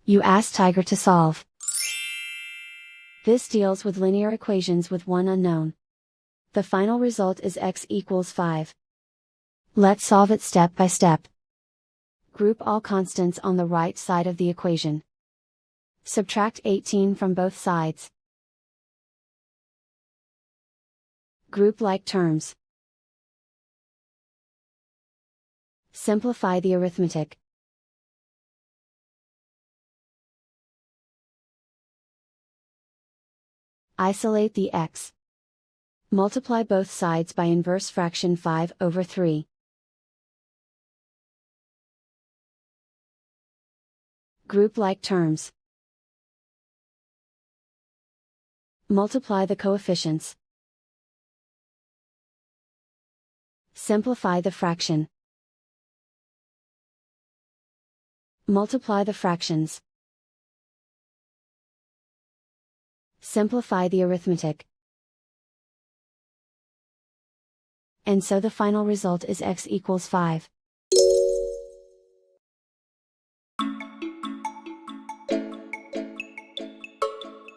You ask Tiger to solve. This deals with linear equations with one unknown. The final result is x equals 5. Let's solve it step by step. Group all constants on the right side of the equation. Subtract 18 from both sides. Group like terms. Simplify the arithmetic. Isolate the x. Multiply both sides by inverse fraction 5/3. Group like terms. Multiply the coefficients. Simplify the fraction. Multiply the fractions. Simplify the arithmetic. And so the final result is x equals 5.